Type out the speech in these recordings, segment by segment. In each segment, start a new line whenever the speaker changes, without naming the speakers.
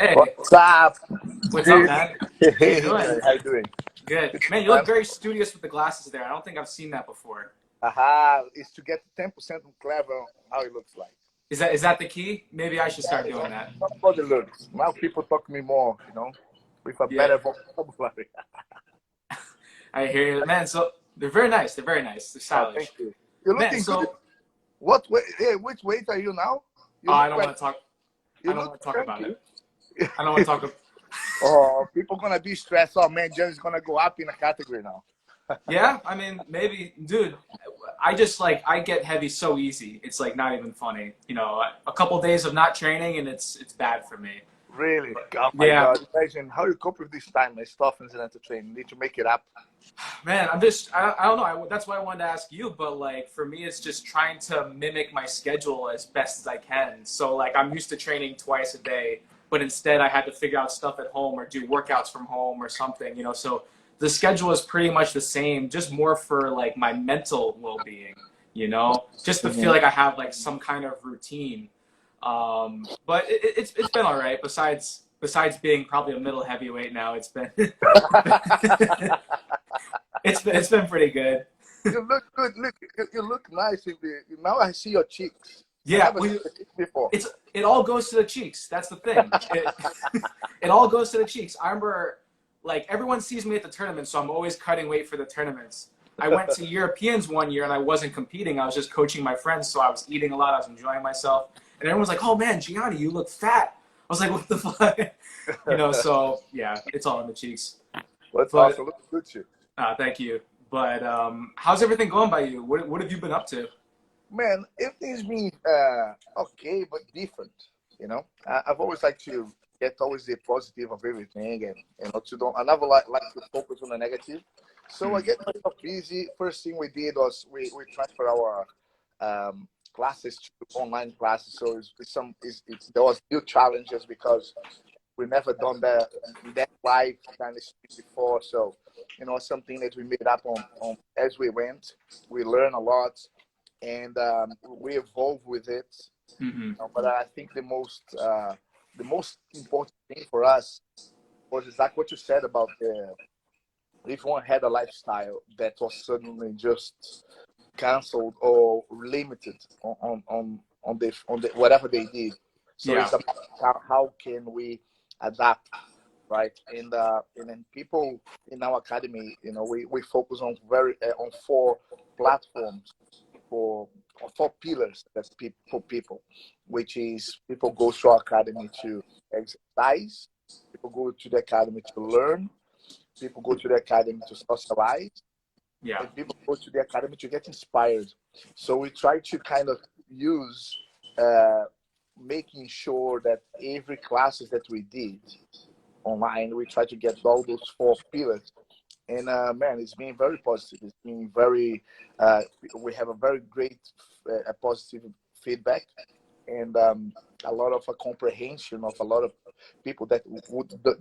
Hey,
What's up,
what's up,
dude?
man? How you
Hey,
doing?
how you doing?
Good. Man, you
Um,
look very studious with the glasses there. I don't think I've seen that before.
aha, is to get 10% clever on how it looks like.
Is that the key? Maybe I should start
It's
doing that.
not about the looks. Now people talk to me more, with a
Yeah,
better vocabulary.
I hear you, man. So they're very nice. They're very nice. They're
Oh, thank
stylish,
you. You're
man.
looking good.
So
What weight? Hey, which weight are you now? You
I
look
don't
like
want to talk.
you
I don't
look
want to talk about
chunky.
it. I don't want to talk.
Oh, people gonna be stressed. Oh man, Johnny's gonna go up in a category now.
Yeah, I mean, maybe, dude. I just like I get heavy so easy. It's like not even funny. A couple days of not training and it's bad for me.
Really? Oh my
Yeah,
God! Imagine how you cope with this time. It's tough incident to train. You need to make it up.
man, I don't know. That's why I wanted to ask you, but like for me, it's just trying to mimic my schedule as best as I can. So like I'm used to training twice a day, but instead I had to figure out stuff at home or do workouts from home or something. So the schedule is pretty much the same, just more for like my mental well-being, just to feel
Mhm.
like I have like some kind of routine. But it's been all right. Besides being probably a middle heavyweight now, it's been it's been pretty good.
You look good. Look, you look nice. Now I see your cheeks. I
Yeah,
never seen
well,
the cheeks before.
it all goes to the cheeks. That's the thing. It all goes to the cheeks. I remember, like everyone sees me at the tournament, so I'm always cutting weight for the tournaments. I went to Europeans one year and I wasn't competing. I was just coaching my friends, so I was eating a lot. I was enjoying myself, and everyone was like, "Oh man, Gianni, you look fat." I was like, "What the fuck?" So yeah, it's all in the cheeks.
That's
But
awesome. Look good, cheeks.
thank you. But how's everything going by you? What have you been up to?
Man, everything's been okay, but different. I've always liked to get always the positive of everything, and to don't. I never like to focus on the negative. So I
Hmm.
get myself busy. First thing we did was we transfer our classes to online classes. So there was new challenges because we never done that live kind of stuff before. So something that we made up on as we went. We learn a lot, and we evolve with it.
Hmm.
But I think the most important thing for us was exactly what you said about the if one had a lifestyle that was suddenly just canceled or limited on the whatever they did. So
Yeah.
it's about how can we adapt, right? And then people in our academy, we focus on on four platforms for four pillars for people, which is people go to our academy to exercise, people go to the academy to learn, people go to the academy to socialize,
Yeah.
and people go to the academy to get inspired. So we try to kind of use uh, making sure that every classes that we did online, we try to get all those four pillars. And man, it's been very positive. It's been very. We have a very great, positive feedback, and a lot of a comprehension of a lot of people that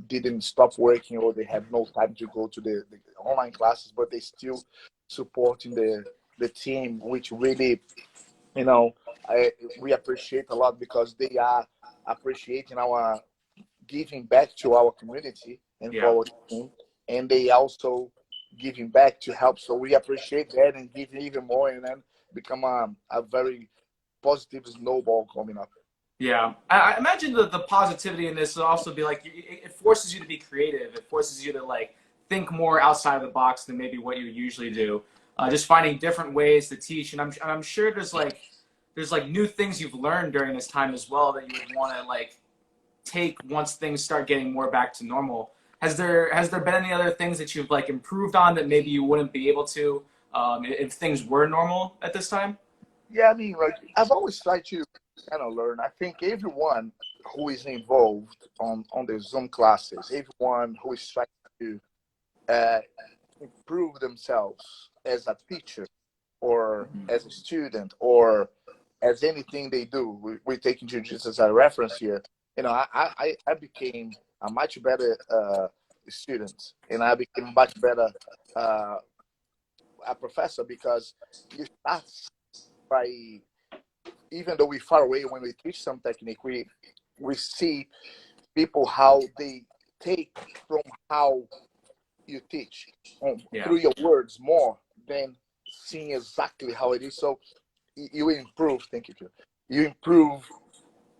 didn't stop working or they have no time to go to the online classes, but they still supporting the team, which really, you know, we appreciate a lot because they are appreciating our giving back to our community and
Yeah.
for our team, and they also giving back to help. So we appreciate that and give even more, and then become a very positive snowball coming up.
Yeah, I imagine the positivity in this will also be like it forces you to be creative. It forces you to like think more outside of the box than maybe what you usually do. Just finding different ways to teach, and I'm sure there's like new things you've learned during this time as well that you would want to like take once things start getting more back to normal. Has there been any other things that you've like improved on that maybe you wouldn't be able to if things were normal at this time?
Yeah, I mean, like I've always tried to kind of learn. I think everyone who is involved on the Zoom classes, everyone who is trying to uh, improve themselves as a teacher or as a student or as anything they do. We're taking jiu-jitsu as a reference here. I became a much better student, and I became much better uh, a professor because you start by, even though we're far away when we teach some technique, we see people how they take from how you teach
Yeah.
through your words more than seeing exactly how it is. So you improve. Thank you. You improve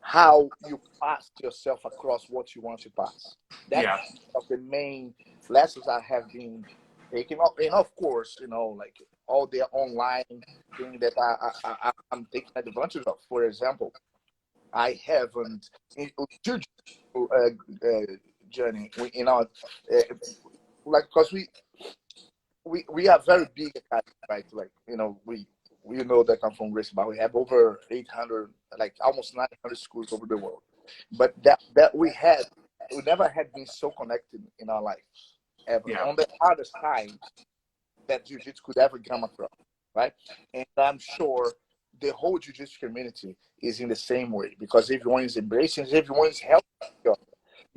how you pass yourself across what you want to pass. That's
Yeah.
of the main lessons I have been taking up. And of course, like all the online thing that I'm taking advantage of. For example, I haven't in Jiu-Jitsu journey. Like because we are very big academy, right? Like we know that I'm from Greece, but we have over 800, like almost 900 schools over the world. But that we never had been so connected in our life ever.
Yeah.
On the hardest times that jiu-jitsu could ever come across, right? And I'm sure the whole jiu-jitsu community is in the same way because everyone is embracing, everyone is helping each other.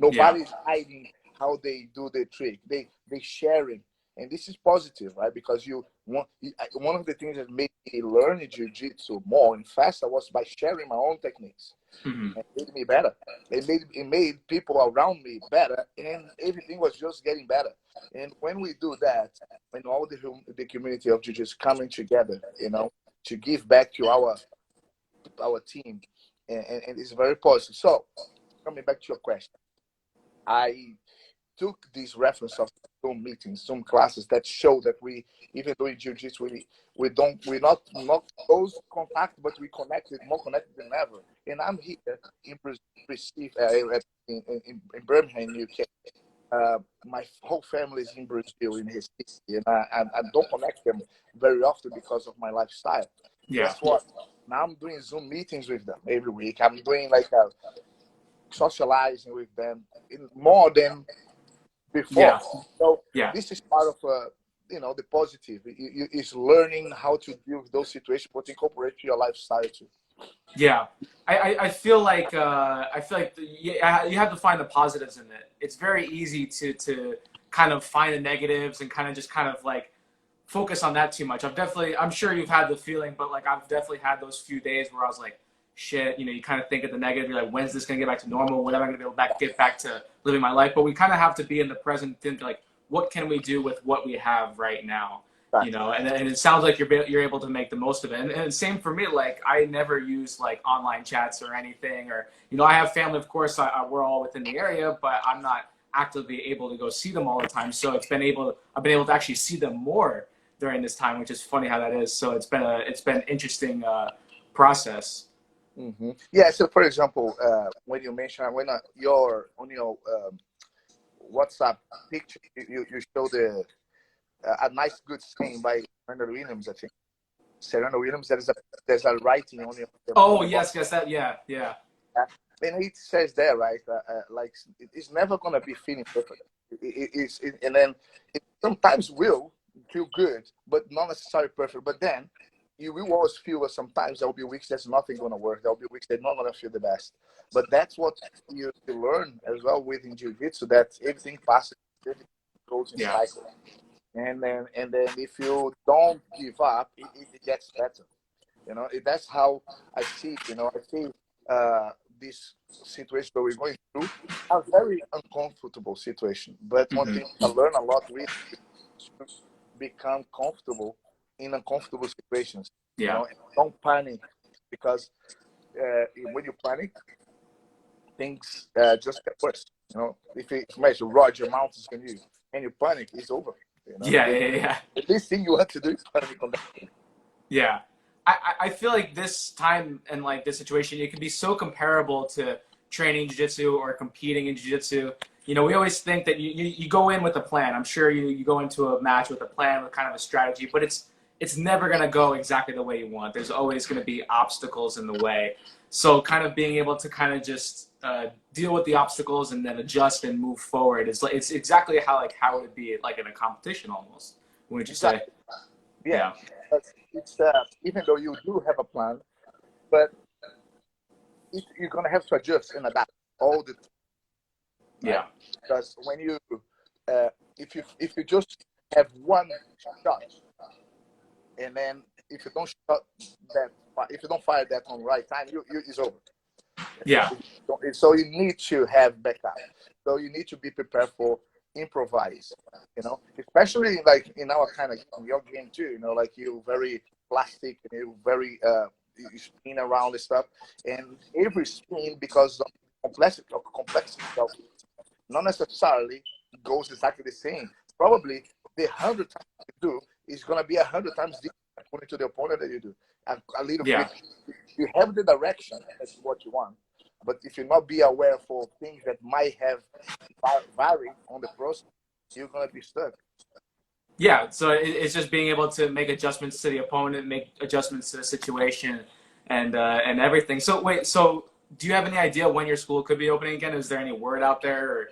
Yeah.
Nobody's hiding how they do the trick. They sharing, and this is positive, right? Because one of the things that made me learn jiu-jitsu more and faster was by sharing my own techniques.
Hmm.
It made me better. It made people around me better, and everything was just getting better. And when we do that, when all the community of jiu-jitsu coming together, to give back to our team, and it's very positive. So coming back to your question, I took this reference of Zoom meetings, Zoom classes that show that we, even though in jiu-jitsu, we're not close contact, but we connected, more connected than ever. And I'm here in in Birmingham, UK. My whole family is in Brazil, in his city, and I don't connect them very often because of my lifestyle.
Yeah.
Guess what? Now I'm doing Zoom meetings with them every week. I'm doing like socializing with them in more than
Yeah.
before. So
Yeah.
this is part of the positive. Is learning how to deal with those situations, but incorporate to your lifestyle too.
Yeah, I feel like you have to find the positives in it. It's very easy to kind of find the negatives and kind of just kind of like focus on that too much. I'm sure you've had the feeling, but like I've definitely had those few days where I was like, shit, you kind of think of the negative. You're like, when's this gonna get back to normal? When am I gonna be able to get back to living my life? But we kind of have to be in the present, think like, what can we do with what we have right now?
Exactly.
And it sounds like you're able to make the most of it. And same for me. Like I never use like online chats or anything, or I have family, of course. We're all within the area, but I'm not actively able to go see them all the time. So I've been able to actually see them more during this time, which is funny how that is. So it's been interesting process.
Yeah. So, for example, when you mention when your on your WhatsApp picture, you show a nice good saying by Serena Williams, I think. Serena Williams. There's a writing on
Oh
the box.
yes, yes, that yeah.
And it says there, right? Like it's never gonna be feeling perfect. And then it sometimes will feel good, but not necessarily perfect. But then you will always feel that sometimes there will be weeks there's nothing gonna work. There will be weeks that not gonna feel the best. But that's what you learn as well within jiu-jitsu, that everything passes, everything goes in
Yeah.
cycle. And then if you don't give up, it gets better. That's how I see it. I see this situation that we're going through a very uncomfortable situation. But one
Hmm.
thing I learn a lot with is to become comfortable in uncomfortable situations.
Yeah.
And don't panic because when you panic, things just get worse. If imagine Roger mountains on you and you panic, it's over.
Yeah.
The,
Yeah. Yeah.
the least thing you want to do is panic on that.
Yeah. I feel like this time and like this situation, it can be so comparable to training jiu-jitsu or competing in jiu-jitsu. We always think that you go in with a plan. I'm sure you go into a match with a plan, with kind of a strategy, but it's never going to go exactly the way you want. There's always going to be obstacles in the way. So kind of being able to kind of just deal with the obstacles and then adjust and move forward is like it's exactly how it would be like in a competition almost. Wouldn't you say?
Exactly. Yeah.
Yeah.
But it's even though you do have a plan, but you're gonna have to adjust and adapt all the time, right?
Yeah.
Because when you if you just have one shot, and then if you don't shot that if you don't fire that on the right time, you it's over.
Yeah.
So you need to have backup. So you need to be prepared for improvise. Especially like in our kind of your game too. Like you very plastic and you very you spin around and stuff. And every spin, because of complexity of not necessarily goes exactly the same. Probably the 100 times you do is gonna be 100 times different according to the opponent that you do. A little
Yeah.
bit. You have the direction, that's what you want. But if you not be aware for things that might have vary on the process, you're gonna be stuck.
Yeah, so it's just being able to make adjustments to the opponent, make adjustments to the situation, and everything. So wait, so do you have any idea when your school could be opening again? Is there any word out there? Or...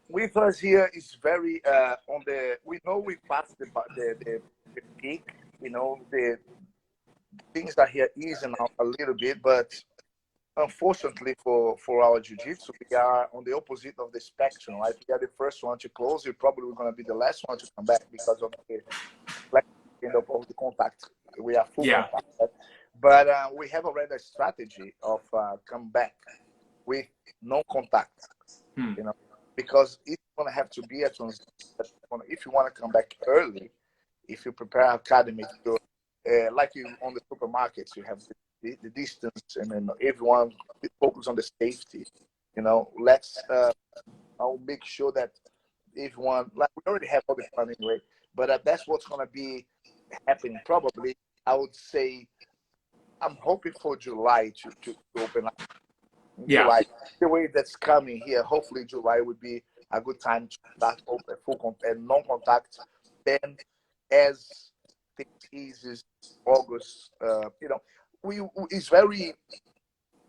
With us here is very on the. We know we passed the peak. The things are here easing out a little bit, but unfortunately for our jiu-jitsu, we are on the opposite of the spectrum. Right? We are the first one to close. We're probably going to be the last one to come back because of the of the contact. We are full
Yeah.
contact, but we have already a strategy of come back with no contact.
Hmm.
Because it's going to have to be a transition. If you want to come back early, if you prepare academy to like you on the supermarkets, you have the distance, and then everyone focus on the safety. Let's I'll make sure that everyone, like we already have all the plan anyway, but that's what's going to be happening probably. I would say I'm hoping for July to open up. In
Yeah.
July, the way that's coming here, hopefully July would be a good time to start open full contact and non-contact. Then, as things eases, August, we it's very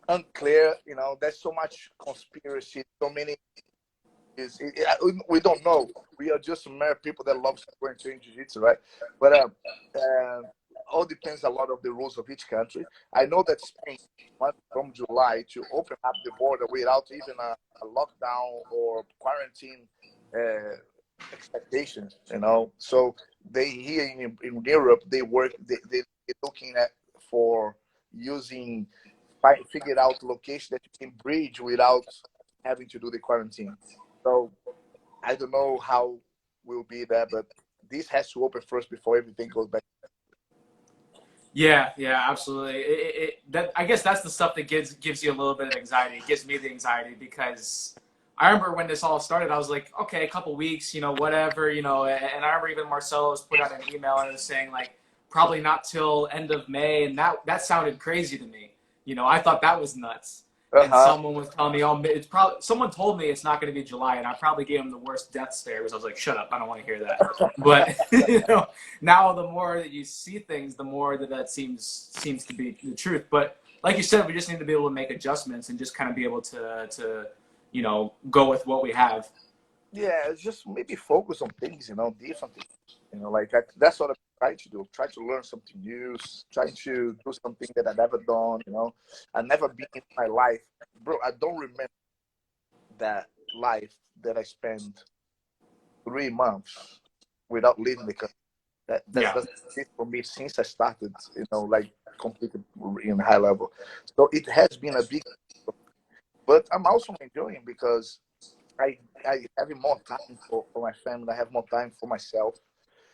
unclear. There's so much conspiracy, so many. We don't know. We are just mere people that love going to jiu-jitsu, right? But all depends a lot of the rules of each country. I know that Spain wants from July to open up the border without even a lockdown or quarantine expectations. So they here in Europe they work. They're looking at for using figured out location that you can bridge without having to do the quarantine. So I don't know how will be that, but this has to open first before everything goes back.
Yeah, yeah, absolutely. That I guess that's the stuff that gives you a little bit of anxiety. It gives me the anxiety because I remember when this all started, I was like, okay, a couple weeks, whatever, And I remember even Marcelo's put out an email and was saying like probably not till end of May, and that sounded crazy to me. I thought that was nuts. And
Uh-huh.
someone was telling me, oh, it's probably someone told me it's not going to be July, and I probably gave him the worst death stare because I was like, shut up, I don't want to hear that. But now the more that you see things, the more that seems to be the truth. But like you said, we just need to be able to make adjustments and just kind of be able to go with what we have.
Yeah, it's just maybe focus on things, different things. Like that's what I'm trying to do. Try to learn something new, trying to do something that I never done. I never been in my life, bro. I don't remember that life that I spent 3 months without leaving the country. That's
Yeah.
that's it for me since I started. Like completely in high level. So it has been a big, but I'm also enjoying because I having more time for my family. I have more time for myself,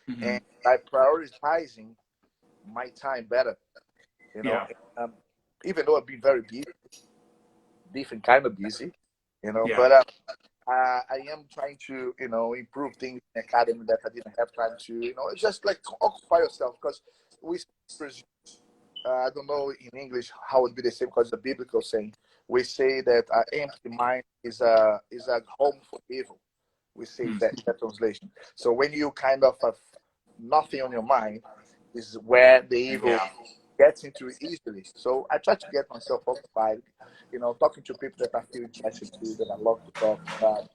Mm-hmm.
and I prioritizing my time better. You know,
Yeah.
um, even though I've been very busy, different kind of busy.
Yeah.
But I am trying to improve things in the academy that I didn't have time to. It's just like occupy yourself because we. I don't know in English how it would be the same because the biblical saying we say that an empty mind is a home for evil. We say
Mm.
that translation. So when you kind of have nothing on your mind, is where the evil
Yeah.
gets into it easily. So I try to get myself occupied, talking to people that I feel interested to, that I love to talk about,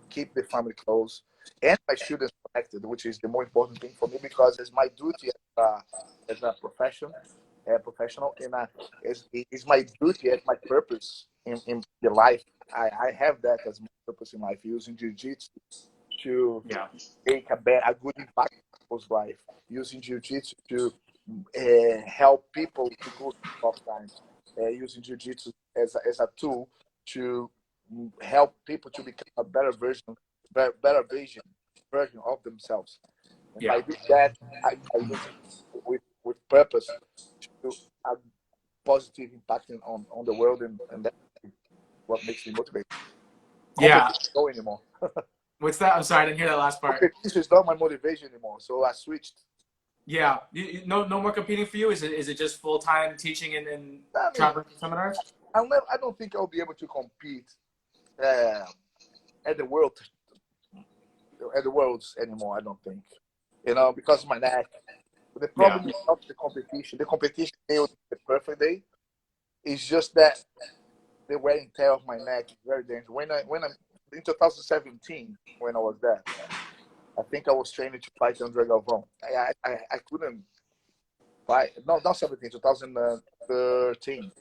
keep the family close and my students connected, which is the more important thing for me because it's my duty as a professional, and it's my duty and my purpose in the life. I have that as my purpose in life, using jiu-jitsu to
Yeah.
make a good impact in people's life, using jiu-jitsu to help people to go through tough times, using jiu-jitsu as a tool to help people to become a better version of themselves. And
Yeah.
by doing that, I use it with purpose to have positive impact on the world, and that's what makes me motivated.
Yeah.
Competition no anymore.
What's that? I'm sorry, I didn't hear that last part.
Competition is not my motivation anymore, so I switched.
Yeah. No more competing for you? Is it just full time teaching and
I mean,
traveling to seminars?
I don't think I'll be able to compete uh, at the worlds anymore. I don't think, because of my neck. The
Yeah.
problem is not the competition. The competition day was the perfect day. It's just that the wear and tear of my neck is very dangerous. When I'm in 2017, when I was there, I think I was training to fight Andre Galvão. I couldn't fight. No, not 17, 2013.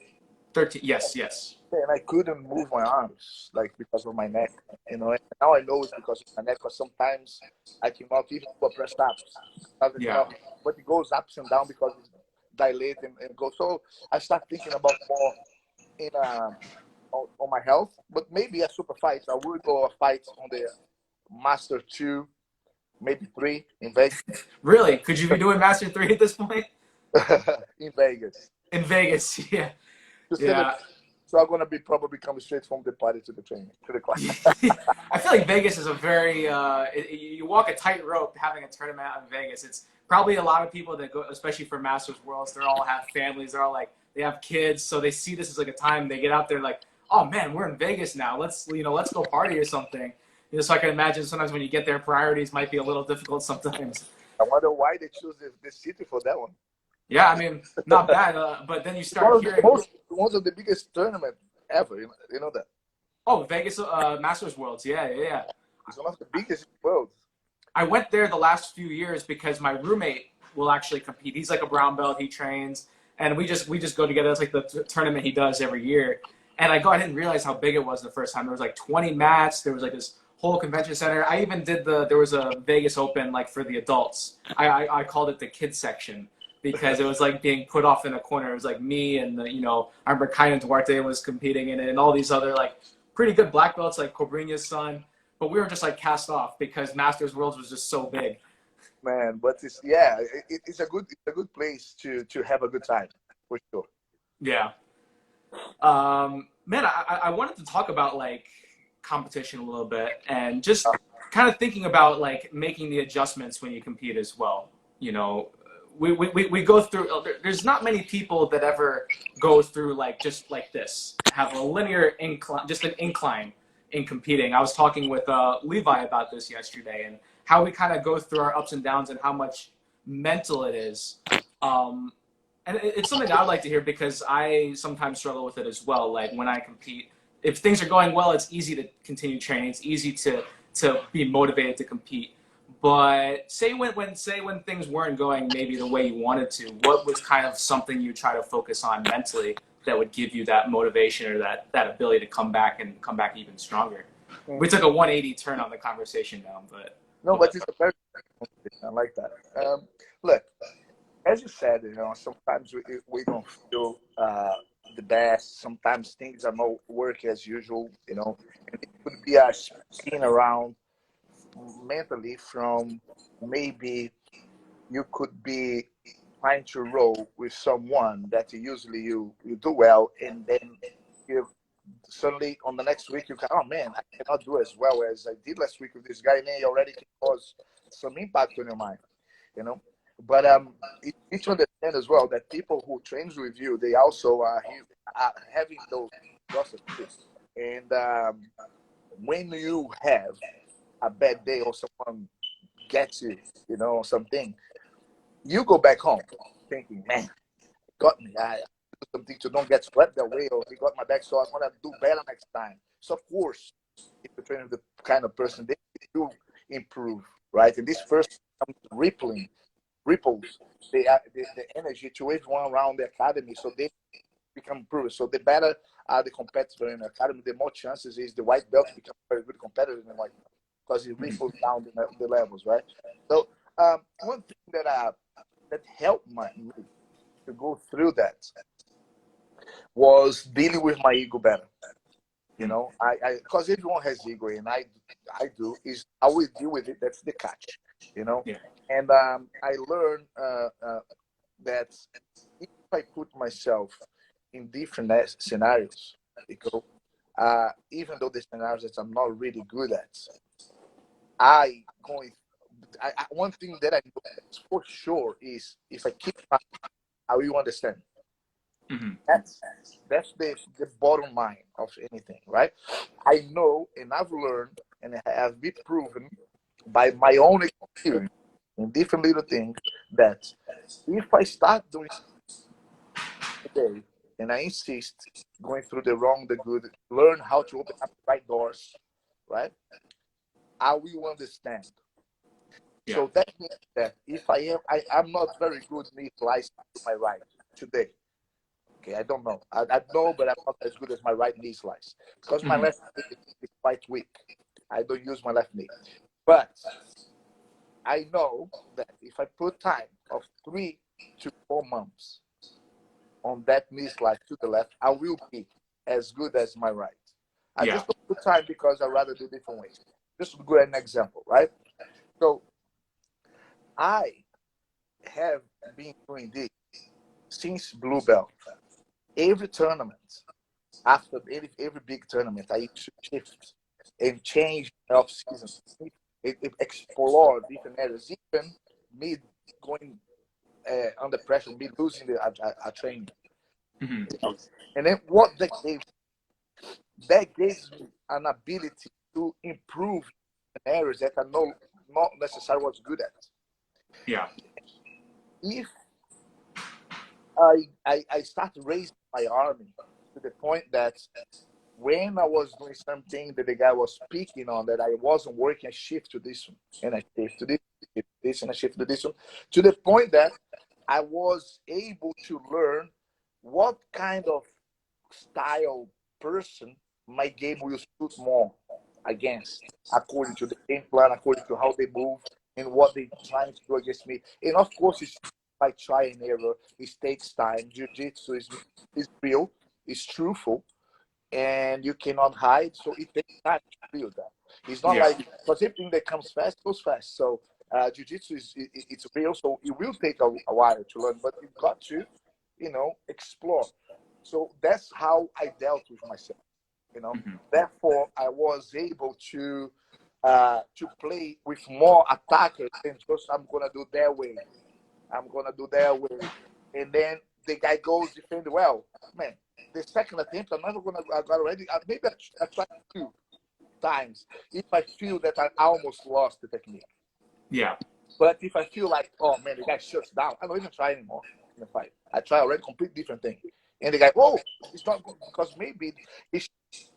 13. Yes. Yes.
And I couldn't move my arms, like, because of my neck. And now I know it's because of my neck. Because sometimes I cannot even do a press ups.
Yeah.
But it goes ups and down because it's dilate and goes. So I start thinking about more in on my health. But maybe a super fight. I will go a fight on the Master 2, maybe 3 in Vegas.
Really? Could you be doing Master 3 at this point?
In Vegas.
In Vegas. Yeah. Yeah.
So I'm gonna be probably coming straight from the party to the training to the class.
I feel like Vegas is a very you walk a tightrope having a tournament out in Vegas. It's probably a lot of people that go, especially for Masters Worlds. They all have families. They're all like they have kids, so they see this as like a time they get out there like, oh man, we're in Vegas now. Let's go party or something. So I can imagine sometimes when you get there, priorities might be a little difficult sometimes.
I wonder why they choose the city for that one.
Yeah, I mean, not bad, but then you start hearing.
One of the biggest tournament ever. You know that.
Oh, Vegas Masters Worlds. Yeah.
It's one of the biggest in the world.
I went there the last few years because my roommate will actually compete. He's like a brown belt. He trains, and we just go together. It's like the tournament he does every year. And I didn't realize how big it was the first time. There was like 20 mats. There was like this whole convention center. I even did there was a Vegas Open like for the adults. I called it the kids section because it was like being put off in a corner. It was like me and I remember Kyan Duarte was competing in it and all these other like pretty good black belts like Cobrinha's son. But we were just like cast off because Masters Worlds was just so big.
Man, but it's a good place to have a good time for sure.
Yeah. Man, I wanted to talk about like competition a little bit and just kind of thinking about like making the adjustments when you compete as well. We go through, there's not many people that ever go through like just like this, have a linear incline, just an incline in competing. I was talking with Levi about this yesterday and how we kind of go through our ups and downs and how much mental it is. And it's something I'd like to hear because I sometimes struggle with it as well. Like when I compete, if things are going well, it's easy to continue training. It's easy to be motivated to compete. But say when things weren't going maybe the way you wanted to, what was kind of something you try to focus on mentally that would give you that motivation or that ability to come back even stronger? We took a 180 turn on the conversation now, but
no, but it's a very I like that. Look, as you said, sometimes we don't feel the best. Sometimes things are not working as usual. And it could be a spin around mentally from maybe you could be trying to roll with someone that usually you do well, and then you suddenly on the next week you can, oh man, I cannot do as well as I did last week with this guy, and he already can cause some impact on your mind, But you need to understand as well that people who trains with you, they also are having those processes. And when you have a bad day or someone gets you, something, you go back home thinking, man, got me. I do something to don't get swept away, or he got my back, so I'm gonna do better next time. So of course, if you're training the kind of person, they do improve, right? And this first ripples the energy to everyone around the academy, so they become improved. So the better are the competitor in the academy, the more chances is the white belt become a very good competitor in the white belt because it ripples down the levels, right? So one thing that helped me to go through that was dealing with my ego better. You know, because everyone has ego, and I do. Is how we deal with it. That's the catch. You know,
Yeah.
and I learned that if I put myself in different scenarios, because even though the scenarios that I'm not really good at, I going. One thing that I know for sure is if I keep, I will understand.
Mm-hmm.
That's the bottom line of anything, right? I know, and I've learned, and it has been proven by my own experience in different little things that if I start doing today and I insist going through the wrong, the good, learn how to open up the right doors, right? I will understand.
Yeah.
So that means that if I'm not very good knee slice to my right today. Okay, I don't know. I know, but I'm not as good as my right knee slice because my
Mm-hmm.
left knee is quite weak. I don't use my left knee. But I know that if I put time of 3 to 4 months on that knee slice to the left, I will be as good as my right. I
Yeah.
just don't put time because I rather do different ways. Just to go an example, right? So I have been doing this since blue belt. Every tournament, after every big tournament, I used to shift and change off season. It explore different areas, even me going under pressure, me losing a training.
Mm-hmm.
You know? And then what that gives me an ability to improve in areas that I know not necessarily was good at.
Yeah.
If I start raising my army to the point that when I was doing something that the guy was speaking on that I wasn't working, I shift to this one and I shift to this and I shift to this one to the point that I was able to learn what kind of style person my game will suit more against according to the game plan, according to how they move and what they trying to do against me. And of course, it's by try and error. It takes time. Jiu-Jitsu is real, it's truthful, and you cannot hide. So it takes time to build that. It's not
Yeah.
like because everything that comes fast goes fast. So jiu-jitsu it's real. So it will take a while to learn, but you've got to, explore. So that's how I dealt with myself. You know,
Mm-hmm.
therefore I was able to play with more attackers than just I'm gonna do their way. I'm gonna do their way, and then the guy goes defend well. Man, the second attempt, I'm never gonna. I got already. Maybe I tried 2 times if I feel that I almost lost the technique.
Yeah.
But if I feel like, oh man, the guy shuts down, I don't even try anymore in the fight. I try already complete different thing, and the guy, oh, it's not good because maybe he's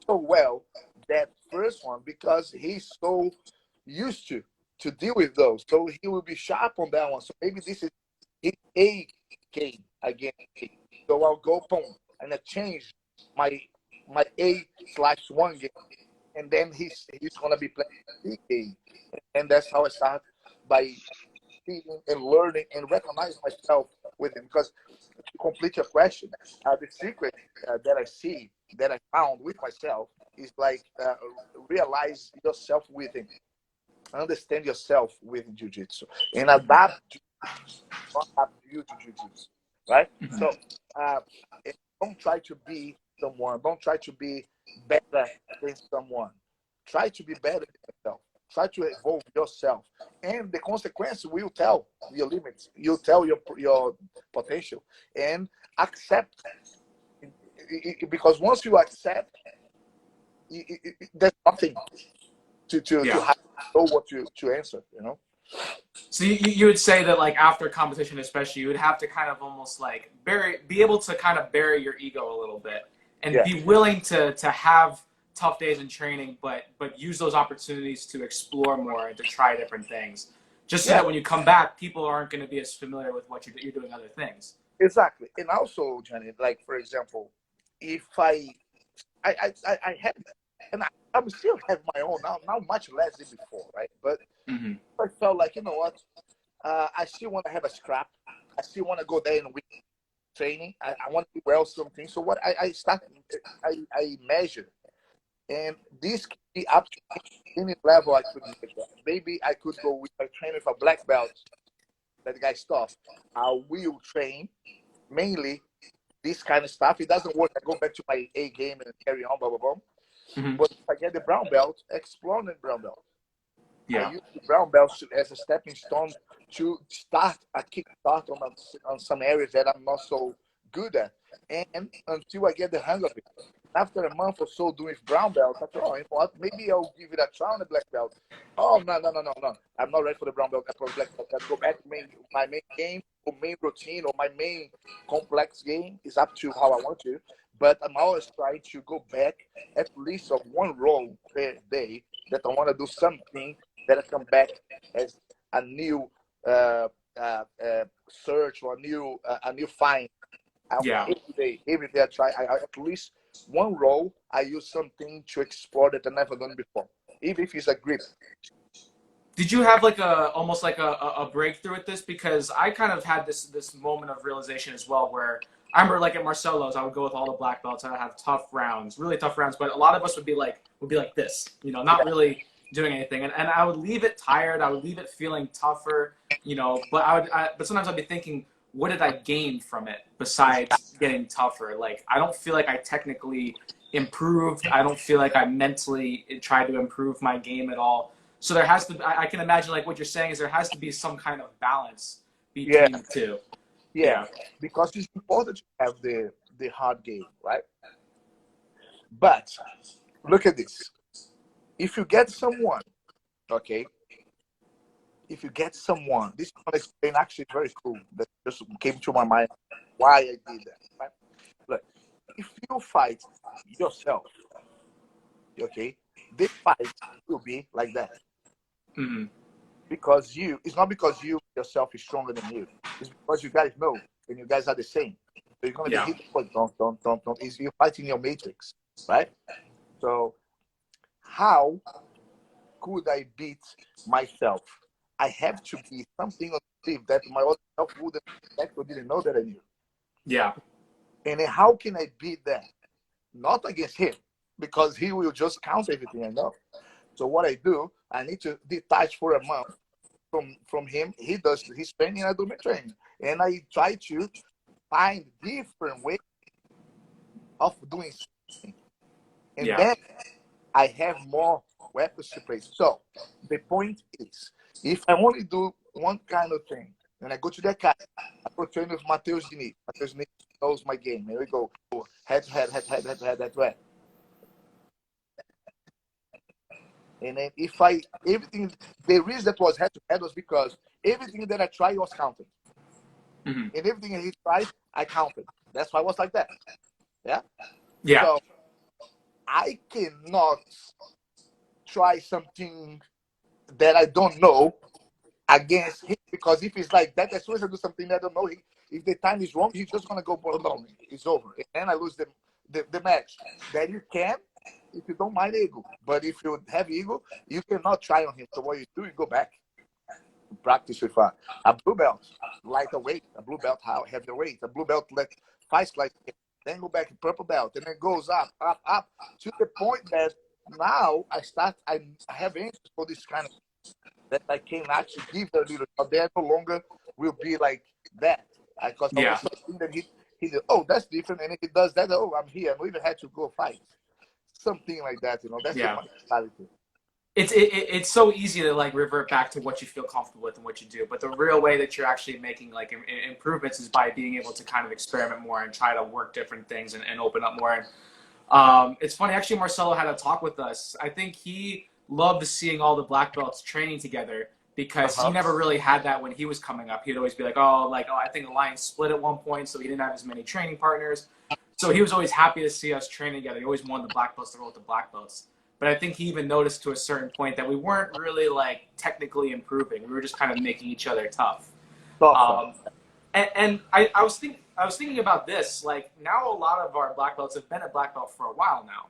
so well that first one because he's so used to deal with those, so he will be sharp on that one. So maybe this is his A game against me. So I'll go boom and I change my A/1 game, and then he's gonna be playing B game, and that's how I start by seeing and learning and recognize myself with him. Because to complete your question, the secret that I see that I found with myself is like realize yourself within, understand yourself with jiu-jitsu, and adapt to not adapt you to jiu-jitsu, right?
Mm-hmm.
So uh, don't try to be someone. Don't try to be better than someone. Try to be better than yourself. Try to evolve yourself, and the consequence will tell your limits. You'll tell your potential, and accept. Because once you accept, there's nothing to
Yeah.
have know what to answer. You know.
So you would say that like after competition, especially, you would have to kind of almost like be able to kind of bury your ego a little bit and
Yeah.
be willing to have tough days in training, but use those opportunities to explore more and to try different things, just so
Yeah.
that when you come back, people aren't going to be as familiar with what you're doing other things.
Exactly. And also, Johnny, like for example, if I had, and I'm still have my own now much less than before, right? But
Mm-hmm.
I felt like, you know what, I still want to have a scrap. I still want to go there and win. training. I want to do well something. So what I start, I measure, and this can be up to any level I could make that. Maybe I could go with a trainer with a black belt. That guy stop. I will train mainly this kind of stuff. It doesn't work. I go back to my A game and carry on, blah blah blah.
Mm-hmm.
But if I get the brown belt, explore the brown belt. I
Yeah.
use the brown belt as a stepping stone to start a kickstart on some areas that I'm not so good at, and until I get the hang of it. After a month or so doing brown belt, I thought, oh, you know what? Maybe I'll give it a try on the black belt. Oh, no. I'm not ready for the brown belt. For the black belt. Let's go back to my main game or main routine or my main complex game. Is up to how I want to. But I'm always trying to go back at least of one roll per day that I want to do something that I come back as a new search or a new find.
Yeah.
Every day I try. I at least one roll. I use something to explore that I never done before, even if it's a grip.
Did you have like almost like a breakthrough with this? Because I kind of had this moment of realization as well, where I remember like at Marcelo's, I would go with all the black belts and I'd have tough rounds, really tough rounds. But a lot of us would be like this, you know, not really doing anything. And I would leave it tired. I would leave it feeling tougher, you know. But but sometimes I'd be thinking, what did I gain from it besides getting tougher? Like I don't feel like I technically improved. I don't feel like I mentally tried to improve my game at all. So there has to. I can imagine like what you're saying is there has to be some kind of balance
Yeah,
between the two.
yeah, because it's important to have the hard game, right? But look at this. If you get someone, okay, if you get someone, this is going to explain actually very cool that just came to my mind why I did that. Right? Look, if you fight yourself, okay, the fight will be like that.
Mm-hmm.
Because it's not because you yourself is stronger than you. It's because you guys know and you guys are the same. So you're going to be
Yeah.
hit for don't. You're fighting your matrix, right? So how could I beat myself? I have to be something on the sleeve that my other self wouldn't expect or didn't know that I knew.
Yeah.
And then how can I beat that? Not against him, because he will just count everything I know. So what I do, I need to detach for a month from him. He does his training, I do my training. And I try to find different ways of doing something. And
Yeah.
then I have more weapons to play. So the point is, if I only do one kind of thing, and I go to that guy, I go train with Mateus Diniz. Mateus Diniz knows my game. Here we go. Head to head, head to head. And then if everything, the reason that was head to head was because everything that I tried was counted.
Mm-hmm.
And everything he tried, I counted. That's why I was like that. Yeah?
Yeah.
So I cannot try something that I don't know against him, because if it's like that, as soon as I do something that I don't know, if the time is wrong, he's just gonna go boom, it's over, and then I lose the match. Then you can, if you don't mind ego, but if you have ego, you cannot try on him. So what you do, you go back, practice with a blue belt, lighter weight, a blue belt heavier weight, a blue belt like fight like, then go back to purple belt, and then it goes up to the point that now I have answers for this kind of that I can actually give the leader. But they no longer will be like that. Because I
Yeah.
always think that he did, oh, that's different. And if he does that, oh, I'm here. I don't even had to go fight. Something like that, you know. That's the
Yeah.
mentality.
It's so easy to like revert back to what you feel comfortable with and what you do, but the real way that you're actually making like improvements is by being able to kind of experiment more and try to work different things and open up more. And it's funny, actually, Marcelo had a talk with us. I think he loved seeing all the black belts training together because he never really had that when he was coming up. He'd always be like, oh, I think the line split at one point, so he didn't have as many training partners. So he was always happy to see us training together. He always wanted the black belts to roll with the black belts. But I think he even noticed to a certain point that we weren't really like technically improving. We were just kind of making each other tough. And I was thinking about this. Like now, a lot of our black belts have been at black belt for a while now.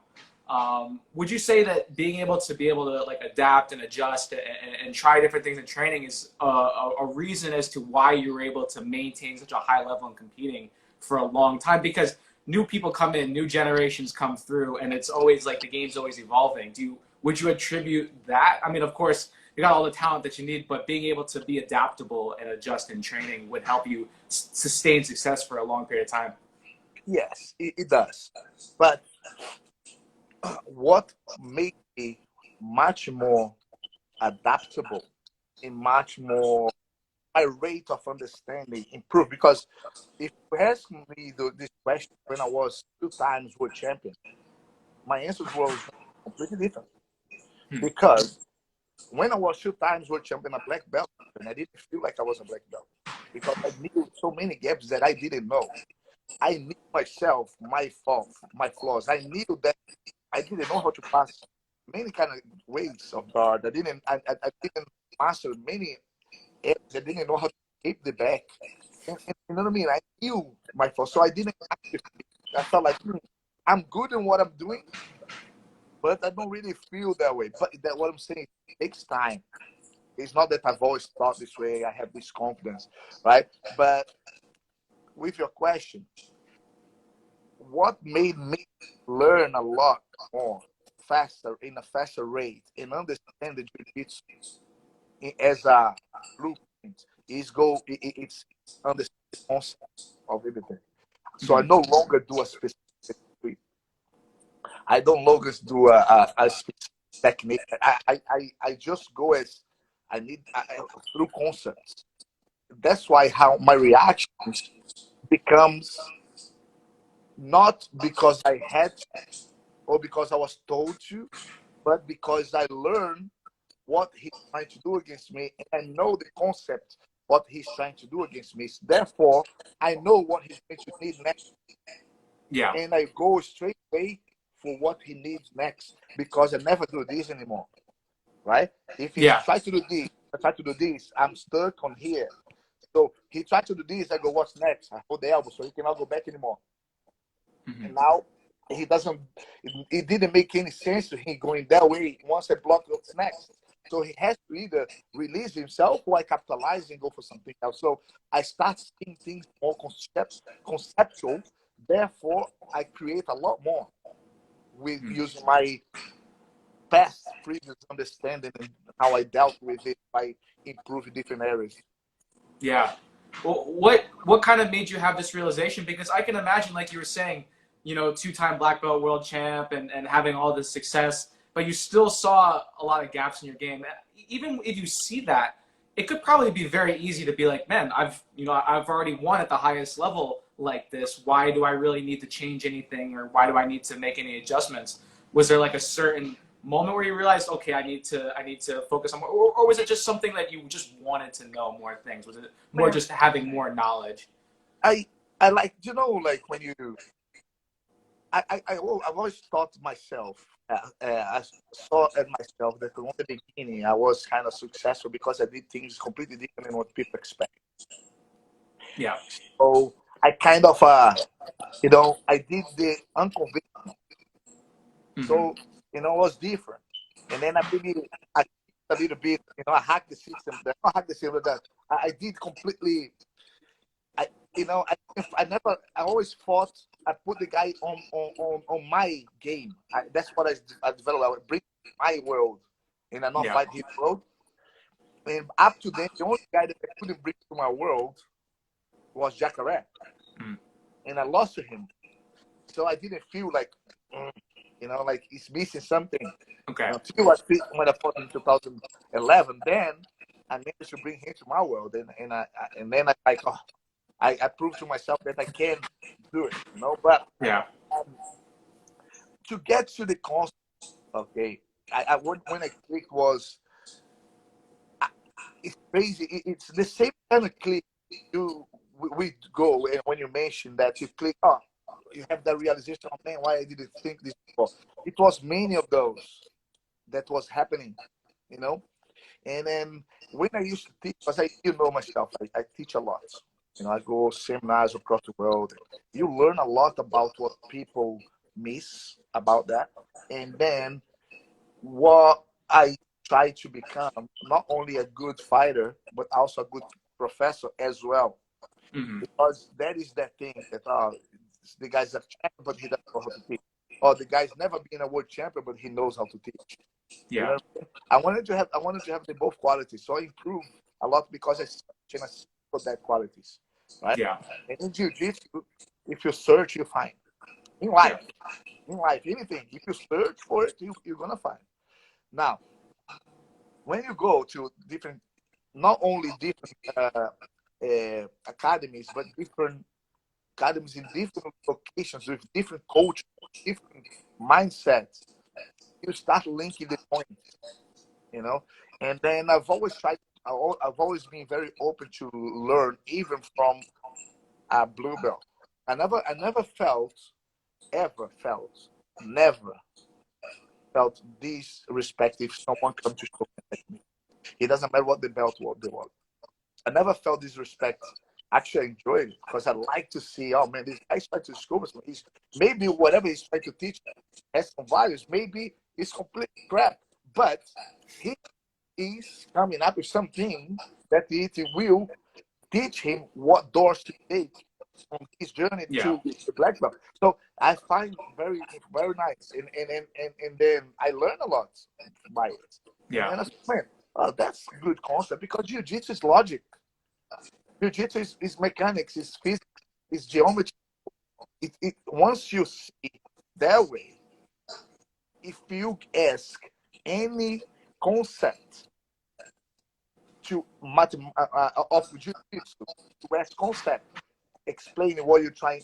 Would you say that being able to like adapt and adjust and try different things in training is a reason as to why you were able to maintain such a high level in competing for a long time because new people come in, new generations come through, and it's always like the game's always evolving. Would you attribute that? I mean, of course, you got all the talent that you need, but being able to be adaptable and adjust in training would help you sustain success for a long period of time.
Yes, it does. But what made me much more adaptable and much more my rate of understanding improved, because if you ask me this question when I was 2 times world champion, my answers was completely different.
Hmm.
Because when I was 2 times world champion, a black belt, and I didn't feel like I was a black belt because I knew so many gaps that I didn't know. I knew myself, my fault, my flaws. I knew that I didn't know how to pass many kind of ways of guard. I didn't master many areas. I didn't know how to keep the back. And you know what I mean? I knew my fault, so I didn't. I felt like I'm good in what I'm doing, but I don't really feel that way. But that what I'm saying takes time. It's not that I've always thought this way. I have this confidence, right? But with your question, what made me learn a lot more faster in a faster rate and understand the jiu-jitsu as a blueprint is it's understand the concept of everything. So I
Hmm.
no longer do a specific trick. I don't longer do a specific technique. I just go as I need through concepts. That's why how my reactions becomes not because I had to or because I was told to, but because I learned what he's trying to do against me, and I know the concept what he's trying to do against me. Therefore, I know what he's going to need next,
Yeah.
and I go straight away for what he needs next because I never do this anymore. Right? If he
Yeah.
tries to do this, I try to do this. I'm stuck on here. So he tried to do this. I go, what's next? I hold the elbow, so he cannot go back anymore.
Hmm.
And now he doesn't. It didn't make any sense to him going that way. Once I block, what's next? So he has to either release himself or I capitalize and go for something else. So I start seeing things more conceptual. Therefore, I create a lot more with using my past previous understanding and how I dealt with it by improving different areas.
Yeah. Well, what kind of made you have this realization? Because I can imagine, like you were saying, two-time black belt world champ and having all this success, but you still saw a lot of gaps in your game. Even if you see that, it could probably be very easy to be like, man, I've already won at the highest level like this. Why do I really need to change anything, or why do I need to make any adjustments? Was there like a certain moment where you realized, okay, I need to focus on more, or was it just something that you just wanted to know more things? Was it more
Man,
just having more knowledge?
I I like like when you I've always thought myself I saw at myself that from the beginning I was kind of successful because I did things completely different than what people expect.
Yeah.
So I kind of I did the unconventional.
Hmm.
So it was different. And then I a little bit, I hacked the system. Not hacked the system, that I did completely. I I never. I always thought I put the guy on my game. That's what I developed. I would bring my world and I not
Yeah.
fight his world. And up to then, the only guy that I couldn't bring to my world was Jacare,
Mm.
and I lost to him. So I didn't feel like, mm, like he's missing something.
Okay.
Until when I fought in 2011, then I managed to bring him to my world, and then I like, oh, I proved to myself that I can do it. But
Yeah.
um, to get to the concept, okay, when I clicked was it's crazy. It's the same kind of click we go, and when you mention that you click, oh, you have that realization, oh man, why I didn't think this before. It was many of those that was happening, you know. And then when I used to teach, because myself, I teach a lot. I go seminars across the world. You learn a lot about what people miss about that. And then what I try to become, not only a good fighter, but also a good professor as well.
Mm-hmm.
because that is that thing that the guy's a champion, but he doesn't know how to teach. Or the guy's never been a world champion, but he knows how to teach. You
Yeah.
know, I wanted to have the both qualities. So I improved a lot because I searched and I for that qualities, right?
Yeah.
And in jiu-jitsu, if you search, you find.
Yeah.
In life, anything. If you search for it, you're gonna find. Now, when you go to different, not only different academies, but different academies in different locations with different cultures, different mindsets, you start linking the points, you know. And then I've always been very open to learn, even from a blue belt. I never felt, ever felt, never felt disrespect if someone comes to show me. It doesn't matter what the belt was. I never felt disrespect. Actually, I enjoyed it because I like to see, oh man, this guy's trying to school me. Maybe whatever he's trying to teach has some values. Maybe it's complete crap, but he is coming up with something that it will teach him what doors to take on his journey
Yeah.
to the black belt. So I find very nice, and then I learn a lot by it. And
Yeah.
then I said, man, oh, that's a good concept because jiu-jitsu is logic. Jiu-jitsu is mechanics, is physics, is geometry. Once you see that way, if you ask any concept of jiu-jitsu, to ask concept, explain what you're trying,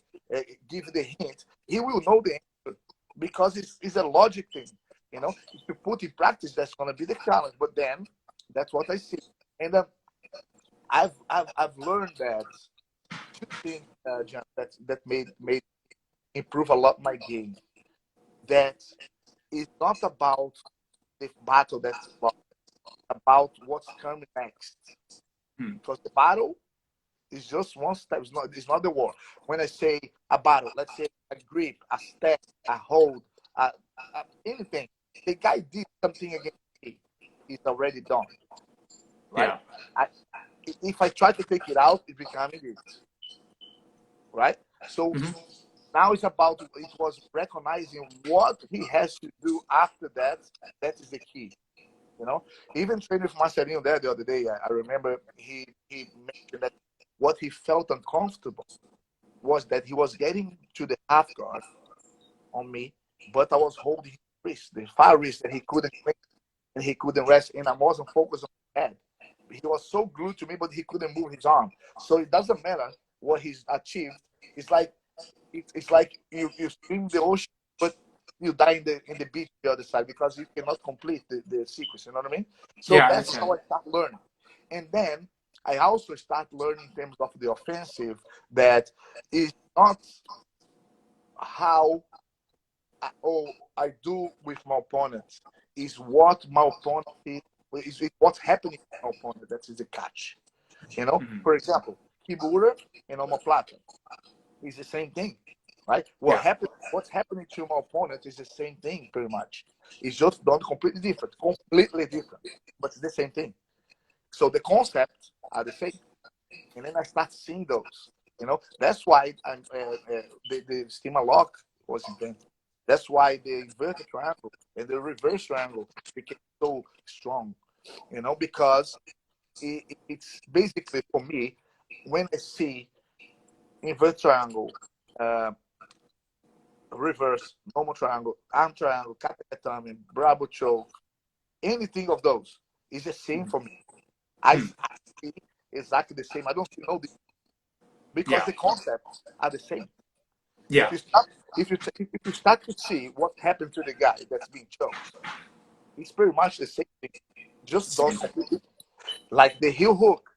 give the hint, he will know the answer because it's a logic thing. You know, if you put in practice, that's going to be the challenge. But then, that's what I see, and I've learned that two things, John, that made improve a lot my game. That is not about the battle that's about what's coming next.
Hmm.
Because the battle is just one step. It's not the war. When I say a battle, let's say a grip, a step, a hold, anything. The guy did something against me. It's already done, right?
Yeah.
I, if I try to take it out, it becomes it, right? So
Mm-hmm.
now it was recognizing what he has to do after that. That is the key. You know, even training with Marcelino there the other day, I remember he mentioned that what he felt uncomfortable was that he was getting to the half guard on me, but I was holding his wrist, the far wrist that he couldn't clean and he couldn't rest, and I wasn't focused on his head. He was so glued to me, but he couldn't move his arm. So it doesn't matter what he's achieved. It's like it's like you swim the ocean, but you die in the beach the other side because you cannot complete the sequence. You know what I mean? So
Yeah, I
that's
understand.
how I start learning, and then I also start learning in terms of the offensive that is not how I do with my opponents. Is what my opponent is what's happening to my opponent. That is the catch. You know,
Mm-hmm.
for example, Kimura and omoplata is the same thing, right?
Yeah.
What's happening to my opponent is the same thing, pretty much. It's just done completely different, but it's the same thing. So the concepts are the same, and then I start seeing those. You know, that's why the Estima lock was invented. That's why the inverted triangle and the reverse triangle became so strong. You know, because it's basically for me when I see inverted triangle, uh, reverse, normal triangle, arm triangle, katakatame, bravo choke, anything of those is the same for me.
Hmm.
I see exactly the same. I don't see no difference because
Yeah.
the concepts are the same. If
Yeah.
you start, if you start to see what happened to the guy that's being choked, it's pretty much the same thing, just done
Same.
completely. Like the heel hook,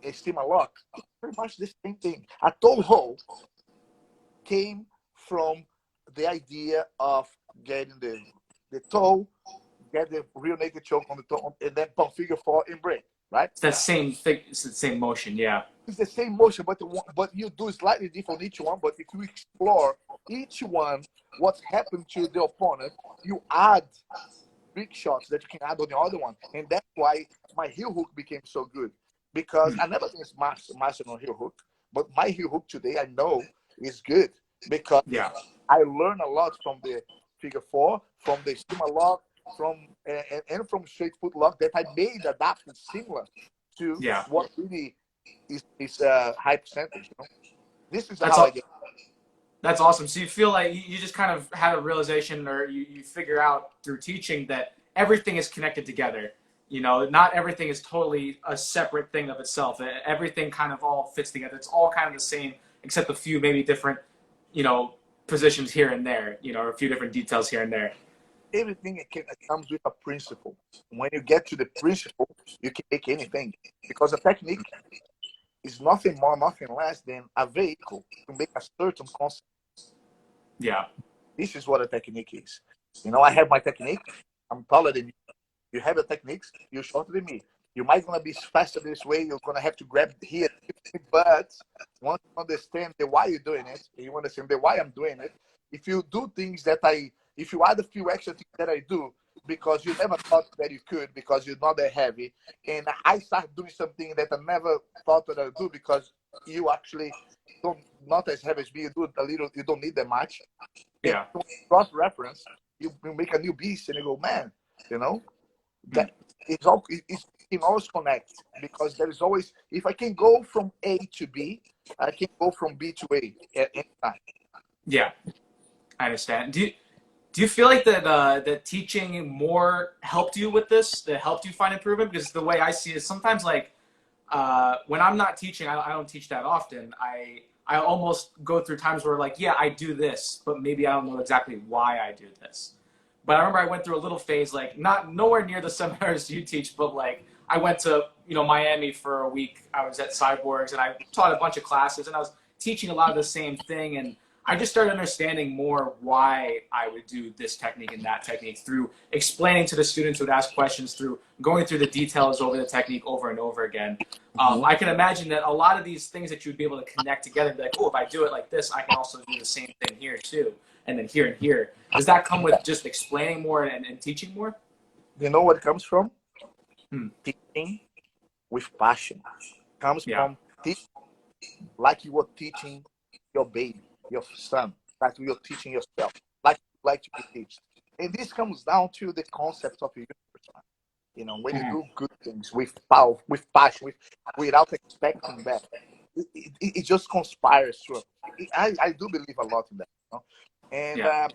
a steamer lock, it's pretty much the same thing. A toe hold came from the idea of getting the toe, get the real naked choke on the toe, and then pump figure four and break, right?
It's that same thing. It's the same motion. Yeah.
It's the same motion, but you do slightly different on each one. But if you explore each one, what's happened to the opponent, you add big shots that you can add on the other one, and that's why my heel hook became so good because
Hmm.
I never been master on heel hook, But my heel hook today, I know is good because
Yeah.
I learned a lot from the figure four, from the Estima lock, and from straight foot lock that I made adapted similar to
Yeah.
what really is high percentage. You know, this is
That's
how I
all.
get.
That's awesome. So you feel like you just kind of had a realization, or you figure out through teaching that everything is connected together. You know, not everything is totally a separate thing of itself. Everything kind of all fits together. It's all kind of the same, except a few maybe different, you know, positions here and there. You know, or a few different details here and there.
Everything comes with a principle. When you get to the principle, you can make anything because a technique is nothing more, nothing less than a vehicle to make a certain concept.
Yeah.
This is what a technique is. You know, I have my technique. I'm taller than you. You have the techniques. You're shorter than me. You might gonna be faster this way. You're gonna have to grab here, but once you understand the why you're doing it, you understand the why I'm doing it. If you do things that if you add a few extra things that I do because you never thought that you could because you're not that heavy, and I start doing something that I never thought that I'd do because you actually don't not as heavy as me. You do it a little. You don't need that much. And
Yeah.
cross reference, you make a new beast, and you go, man, you know
Hmm.
that it can always connect because there is always if I can go from A to B, I can go from B to A at any time.
Yeah. I understand. Do you feel like that teaching more helped you with this? That helped you find improvement? Because the way I see it, sometimes like when I'm not teaching, I don't teach that often. I almost go through times where like, yeah, I do this, but maybe I don't know exactly why I do this. But I remember I went through a little phase, like not nowhere near the seminars you teach, but like I went to Miami for a week. I was at Cyborgs and I taught a bunch of classes and I was teaching a lot of the same thing and I just started understanding more why I would do this technique and that technique through explaining to the students who would ask questions, through going through the details over the technique over and over again.
Mm-hmm.
I can imagine that a lot of these things that you would be able to connect together and be like, oh, if I do it like this, I can also do the same thing here too, and then here and here. Does that come with just explaining more and teaching more?
You know what it comes from?
Hmm.
Teaching with passion. Comes
Yeah.
from teaching like you were teaching your baby, your son, like you're teaching yourself, like you like to be taught. And this comes down to the concept of a universe. You know, when you
Mm-hmm.
do good things with power, with passion, without expecting back, it just conspires through. I do believe a lot in that. You know? And
Yeah.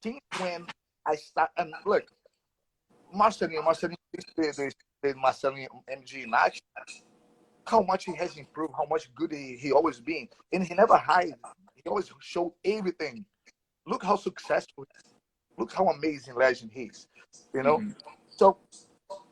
since when I start, and look, Marcelinho, the Marcelinho MG in action, how much he has improved, how much good he always been. And he never hide. He always showed everything. Look how successful, look how amazing legend he is. You know?
Mm-hmm.
So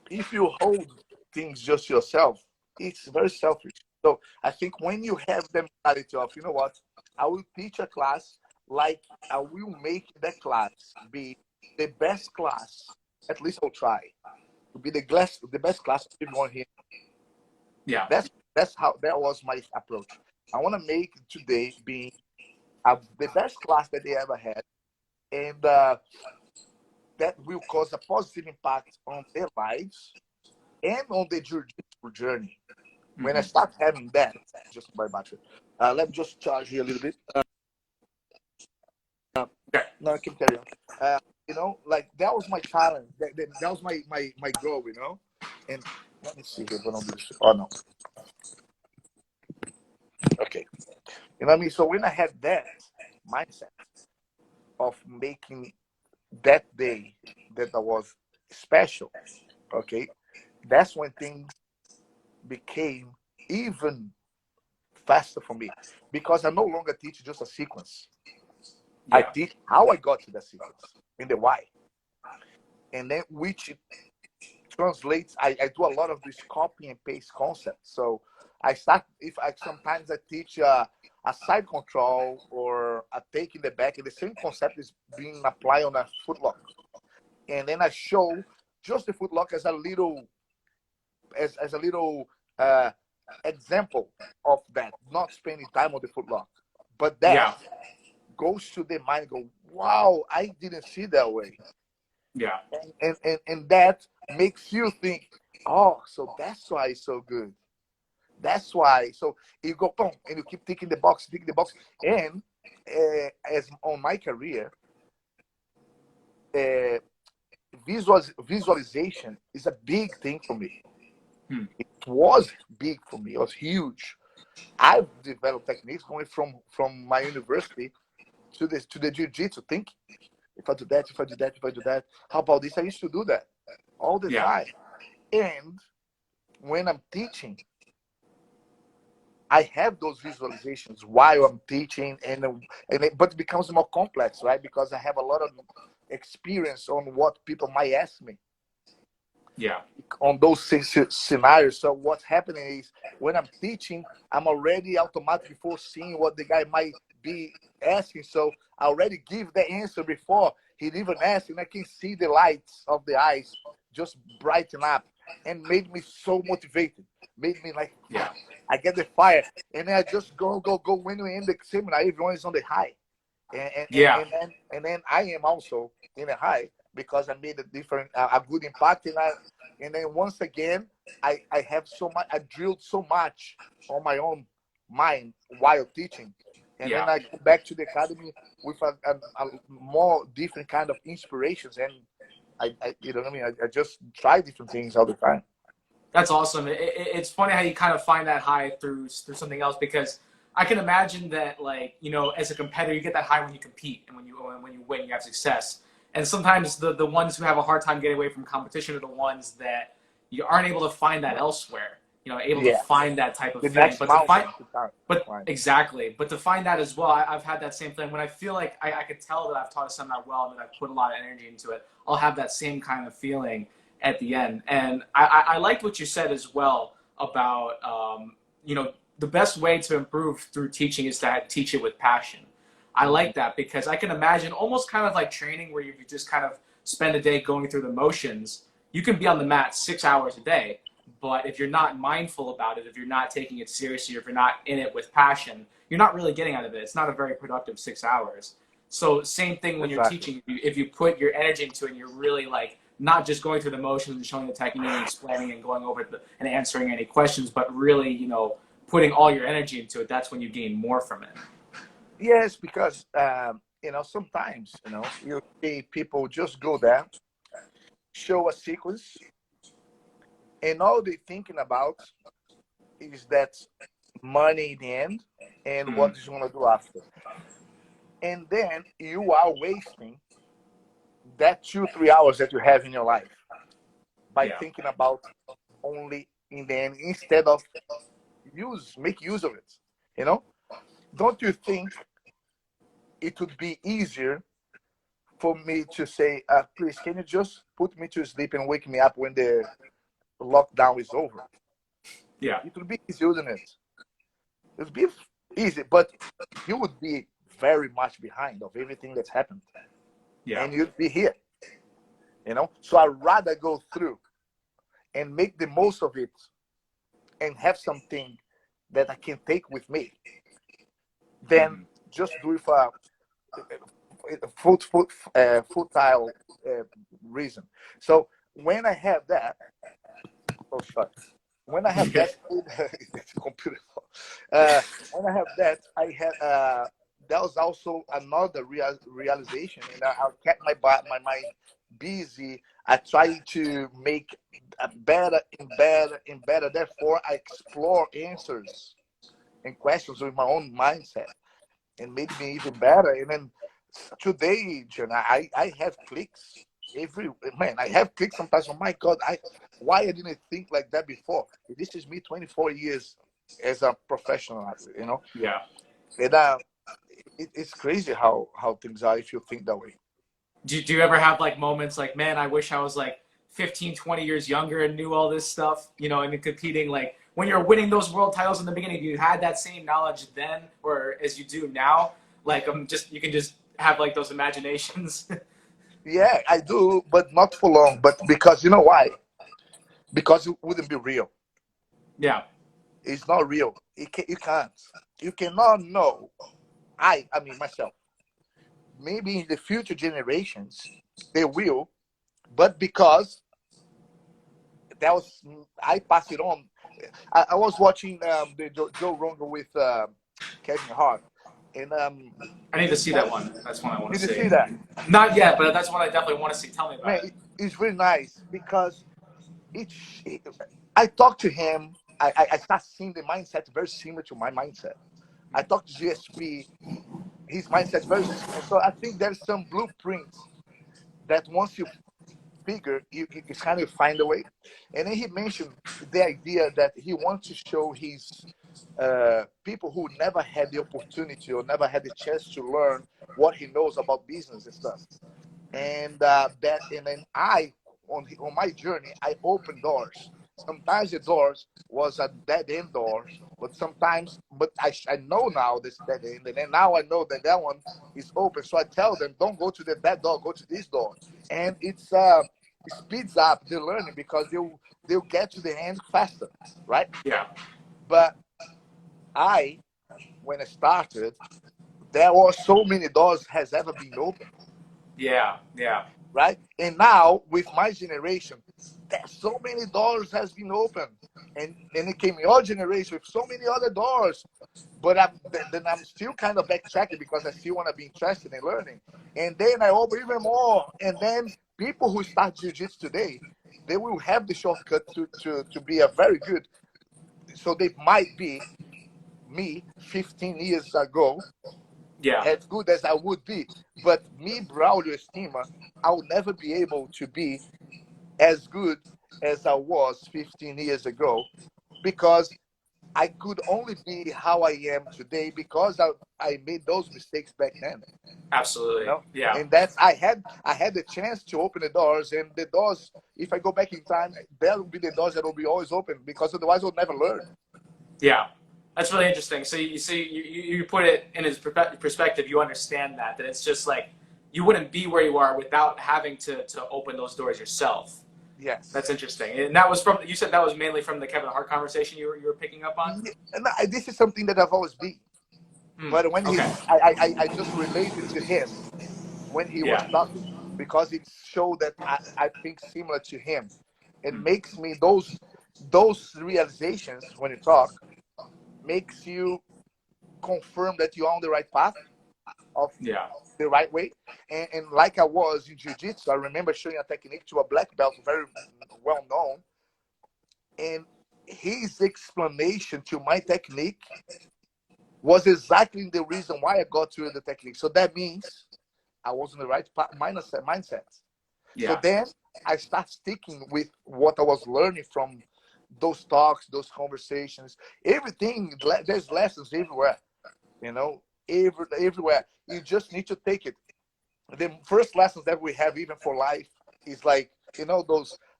if you hold things just yourself, it's very selfish. So I think when you have the mentality of, you know what, I will teach a class like I will make that class be the best class. At least I'll try to be the best class everyone here.
Yeah.
That's how that was my approach. I want to make today be the best class that they ever had, and that will cause a positive impact on their lives and on the jiu-jitsu journey. When I
Mm-hmm.
start having that, just my battery. Let me just charge here a little bit.
Okay.
No, I can carry on. You know, like that was my challenge. That was my goal. You know, and let me see here. What I'm doing. Oh no. Okay. You know what I mean? So when I had that mindset of making that day that I was special, okay, that's when things became even faster for me because I no longer teach just a sequence. I
Yeah.
teach how I got to that sequence and the why, and then which translates. I do a lot of this copy and paste concept. So I start if I sometimes I teach a side control or a take in the back, and the same concept is being applied on a footlock, and then I show just the footlock as a little uh, example of that, not spending time on the footlock, but that
Yeah.
goes to the mind. Go, wow, I didn't see that way,
Yeah.
and that makes you think, oh, so that's why it's so good. That's why. So you go boom, and you keep ticking the box, and as on my career, uh, visualization is a big thing for me.
Hmm.
It was big for me. It was huge. I've developed techniques going from my university to the jiu-jitsu. Think, if I do that, if I do that, if I do that, how about this? I used to do that all the
Yeah.
time. And when I'm teaching, I have those visualizations while I'm teaching, but it becomes more complex, right? Because I have a lot of experience on what people might ask me
Yeah.
on those scenarios. So what's happening is when I'm teaching, I'm already automatically foreseeing what the guy might be asking. So I already give the answer before he even asks, and I can see the lights of the eyes just brighten up, and made me so motivated. Made me like,
Yeah.
I get the fire, and then I just go. When we end the seminar, everyone is on the high,
Yeah.
and then I am also in a high because I made a good impact, and then once again I have so much, I drilled so much on my own mind while teaching, and then
Yeah.
I go back to the academy with a more different kind of inspirations, and I you know what I mean, I just try different things all the time.
That's awesome. It's funny how you kind of find that high through something else, because I can imagine that, like, as a competitor, you get that high when you compete, and when you win, you have success. And sometimes the ones who have a hard time getting away from competition are the ones that you aren't able to find that elsewhere. Able to
Yeah,
find that type of
the
feeling.
next
But to find
mountain to climb.
But
Right.
exactly. But to find that as well, I've had that same thing. When I feel like I could tell that I've taught a seminar well and that I've put a lot of energy into it, I'll have that same kind of feeling at the end. And I liked what you said as well about, the best way to improve through teaching is to teach it with passion. I
Mhm.
like that because I can imagine almost kind of like training where you just kind of spend a day going through the motions. You can be on the mat 6 hours a day, but if you're not mindful about it, if you're not taking it seriously, if you're not in it with passion, you're not really getting out of it. It's not a very productive 6 hours. So same thing when you're
Exactly.
teaching. If you put your energy into it, and you're really like not just going through the motions and showing the technique and explaining and going over and answering any questions, but really, putting all your energy into it. That's when you gain more from it.
Yes, because sometimes you see people just go there, show a sequence, and all they're thinking about is that money in the end and
Mm.
what is going to do after. And then you are wasting that 2 3 hours that you have in your life by
Yeah.
thinking about only in the end instead of make use of it. You know, don't you think it would be easier for me to say, please, can you just put me to sleep and wake me up when the lockdown is over?
Yeah.
It would be easy, wouldn't it? It would be easy, but you would be very much behind of everything that's happened,
Yeah.
and you'd be here. So I'd rather go through and make the most of it and have something that I can take with me than
Mm.
just do it for a futile reason. So when I have that, oh, sorry. When I have
Yeah.
that, it's computer. When I have that, I had that was also another realization, and I kept my mind busy. I try to make better and better and better. Therefore, I explore answers and questions with my own mindset, and made me even better. And then today, John, I have clicks every man. I have clicks sometimes. Oh my God, why I didn't think like that before? This is me 24 years as a professional athlete,
Yeah.
and it's crazy how things are if you think that way.
Do you ever have like moments like, man, I wish I was like 15, 20 years younger and knew all this stuff, and competing, like when you're winning those world titles in the beginning, you had that same knowledge then or as you do now? Like, you can just have like those imaginations.
Yeah, I do, but not for long. But because you know why? Because it wouldn't be real.
Yeah.
It's not real. You can't. You cannot know. I mean myself. Maybe in the future generations they will, but because that was I pass it on. I was watching the Joe Rogan with Kevin Hart, and
I need to see that one. That's one I want to
did you
see.
see that?
Not yet, but that's one I definitely want to see. Tell me
Man,
about it.
it's really nice because it, I talked to him. I start seeing the mindset very similar to my mindset. I talked to GSP. His mindset's very similar. So I think there's some blueprints that once you figure, you kind of find a way. And then he mentioned the idea that he wants to show his people who never had the opportunity or never had the chance to learn what he knows about business and stuff. And then on my journey, I opened doors. Sometimes the doors was a dead end doors, but sometimes, but I know now this dead end, and then now I know that that one is open. So I tell them, don't go to that door, go to this door, and it speeds up the learning because they'll get to the end faster, right?
Yeah.
But I, when I started, there were so many doors has ever been open,
Yeah. Yeah.
right? And now with my generation, there's so many doors has been opened, and it came your generation with so many other doors. But then I'm still kind of backtracking because I still want to be interested in learning. And then I open even more. And then people who start jiu-jitsu today, they will have the shortcut to be a very good. So they might be me 15 years ago,
Yeah.
as good as I would be. But me, Braulio Estima, I will never be able to be as good as I was 15 years ago because I could only be how I am today because I made those mistakes back then. You
Absolutely.
know,
Yeah.
and that's I had the chance to open the doors, and the doors. If I go back in time, there will be the doors that will be always open because otherwise I'll never learn.
Yeah. That's really interesting. So you see, you put it in his perspective. You understand that it's just like you wouldn't be where you are without having to open those doors yourself. That's
Yes.
interesting. And that was from, you said that was mainly from the Kevin Hart conversation you were picking up on?
Yeah, and this is something that I've always been.
Hmm.
But when
Okay.
I just related to him when he was
Yeah.
talking because it showed that I think similar to him. It
Hmm.
makes me those realizations when you talk makes you confirm that you're on the right path of
Yeah.
the right way. And like I was in jiu-jitsu, I remember showing a technique to a black belt very well known, and his explanation to my technique was exactly the reason why I got to the technique. So that means I was in the right mindset. So
Yeah.
then I start sticking with what I was learning from those talks, those conversations, everything. There's lessons everywhere, you know, everywhere. You just need to take it. The first lessons that we have even for life is like,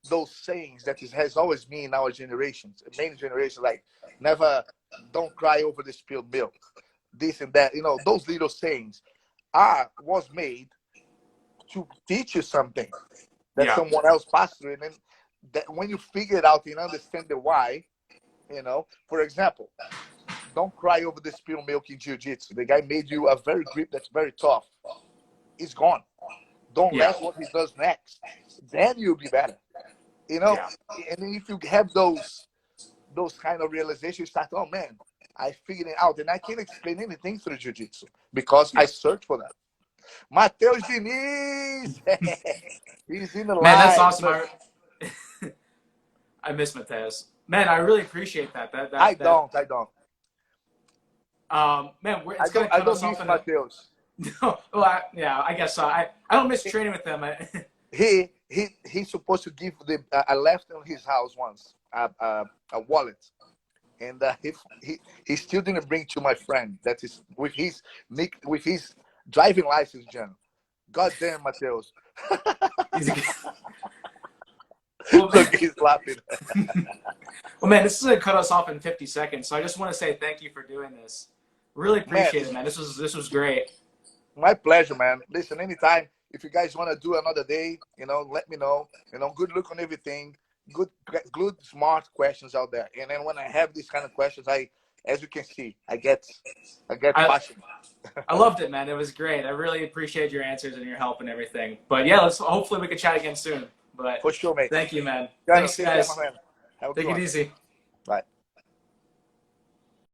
those sayings that has always been in our generations, many generations, like never, don't cry over the spilled milk, this and that. Those little sayings was made to teach you something that
Yeah.
someone else passed through, and then that when you figure it out and understand the why, for example, don't cry over the spilled milk in jiu-jitsu. The guy made you a very grip that's very tough. It's gone. Don't
Yeah.
let what he does next. Then you'll be better. You know,
Yeah.
and then if you have those kind of realizations, you start, oh man, I figured it out, and I can't explain anything through jiu-jitsu because I
Yeah.
searched for that. Mateus Diniz, he's in the
Man, that's
line.
awesome.
Look,
I miss Mateus. Man, I really appreciate that. That
I
that that.
don't, I don't,
Man,
I
it's gonna
don't, I
cut
don't
us off
miss
in a.
Mateus.
No, well, yeah, I guess so. I don't miss training with them.
He's supposed to give I left in his house once a wallet, and he still didn't bring to my friend that is with his driving license, John. God damn, Mateus.
He's a, well,
Look, he's laughing.
well, man, this is gonna cut us off in 50 seconds. So I just want to say thank you for doing this. Really
Man,
appreciate it,
it's
man. This was great.
my pleasure, man. Listen, anytime if you guys want to do another day, let me know. Good look on everything. Good, smart questions out there. And then when I have these kind of questions, as you can see, I get
I
passionate.
I loved it, man. It was great. I really appreciate your answers and your help and everything. But yeah, let's hopefully we can chat again soon. But
For sure, mate.
thank you, man.
Johnny,
Thanks,
take care, my
guys.
man. Have a good
Take it
one.
easy.
Bye.